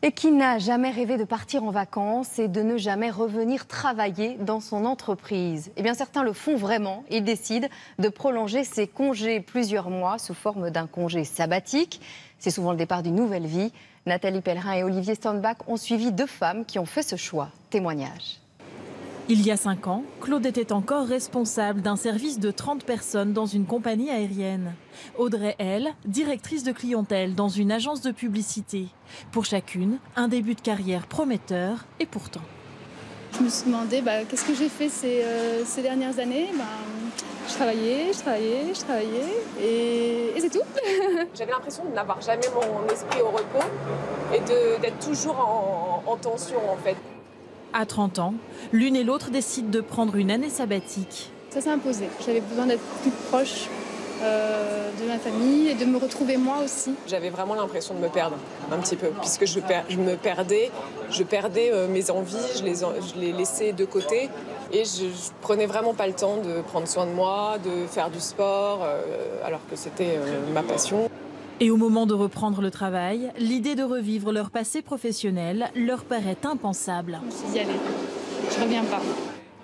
Et qui n'a jamais rêvé de partir en vacances et de ne jamais revenir travailler dans son entreprise? Eh bien, certains le font vraiment. Ils décident de prolonger ces congés plusieurs mois sous forme d'un congé sabbatique. C'est souvent le départ d'une nouvelle vie. Nathalie Pellerin et Olivier Stornbach ont suivi deux femmes qui ont fait ce choix. Témoignage. Il y a 5 ans, Claude était encore responsable d'un service de 30 personnes dans une compagnie aérienne. Audrey, elle, directrice de clientèle dans une agence de publicité. Pour chacune, un début de carrière prometteur et pourtant. Je me suis demandé qu'est-ce que j'ai fait ces dernières années. Je travaillais et c'est tout. J'avais l'impression de n'avoir jamais mon esprit au repos et d'être toujours en tension en fait. À 30 ans, l'une et l'autre décident de prendre une année sabbatique. Ça s'est imposé. J'avais besoin d'être plus proche de ma famille et de me retrouver moi aussi. J'avais vraiment l'impression de me perdre un petit peu, puisque je perdais mes envies, je les laissais de côté et je prenais vraiment pas le temps de prendre soin de moi, de faire du sport, alors que c'était ma passion. Et au moment de reprendre le travail, l'idée de revivre leur passé professionnel leur paraît impensable. Je me suis dit, allez, je reviens pas.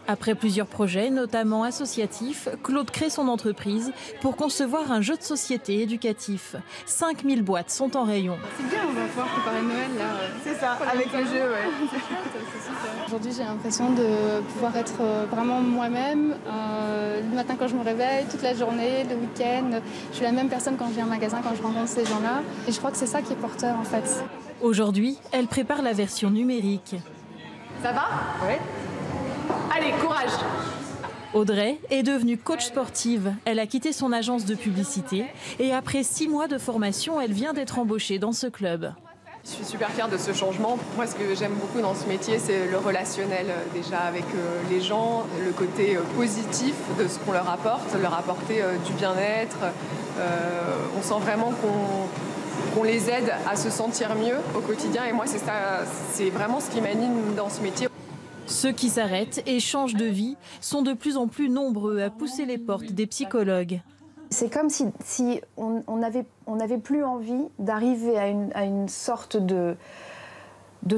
Après plusieurs projets, notamment associatifs, Claude crée son entreprise pour concevoir un jeu de société éducatif. 5000 boîtes sont en rayon. C'est bien, on va pouvoir préparer Noël là. C'est ça, avec le jeu, ouais. C'est super. Aujourd'hui, j'ai l'impression de pouvoir être vraiment moi-même. Le matin quand je me réveille, toute la journée, le week-end. Je suis la même personne quand je viens au magasin, quand je rencontre ces gens-là. Et je crois que c'est ça qui est porteur en fait. Aujourd'hui, elle prépare la version numérique. Ça va? Oui. Allez, courage! Audrey est devenue coach sportive. Elle a quitté son agence de publicité et après 6 mois de formation, elle vient d'être embauchée dans ce club. Je suis super fière de ce changement. Moi, ce que j'aime beaucoup dans ce métier, c'est le relationnel déjà avec les gens, le côté positif de ce qu'on leur apporte, leur apporter du bien-être. On sent vraiment qu'on les aide à se sentir mieux au quotidien. Et moi, c'est ça, c'est vraiment ce qui m'anime dans ce métier. Ceux qui s'arrêtent et changent de vie sont de plus en plus nombreux à pousser les portes des psychologues. C'est comme si on n'avait plus envie d'arriver à une sorte de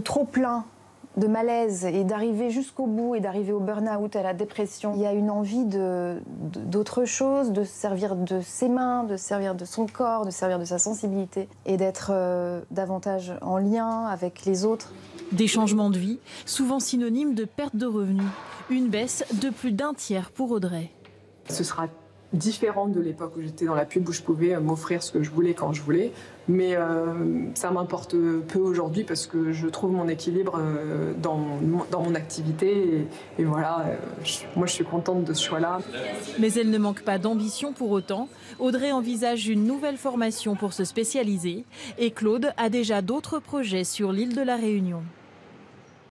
trop-plein, de malaise, et d'arriver jusqu'au bout, et d'arriver au burn-out, à la dépression. Il y a une envie d'autre chose, de servir de ses mains, de servir de son corps, de servir de sa sensibilité, et d'être davantage en lien avec les autres. Des changements de vie, souvent synonymes de perte de revenus. Une baisse de plus d'1 tiers pour Audrey. Ce sera différent de l'époque où j'étais dans la pub, où je pouvais m'offrir ce que je voulais quand je voulais. Mais ça m'importe peu aujourd'hui parce que je trouve mon équilibre dans mon activité. Et voilà, moi je suis contente de ce choix-là. Mais elle ne manque pas d'ambition pour autant. Audrey envisage une nouvelle formation pour se spécialiser. Et Claude a déjà d'autres projets sur l'île de la Réunion.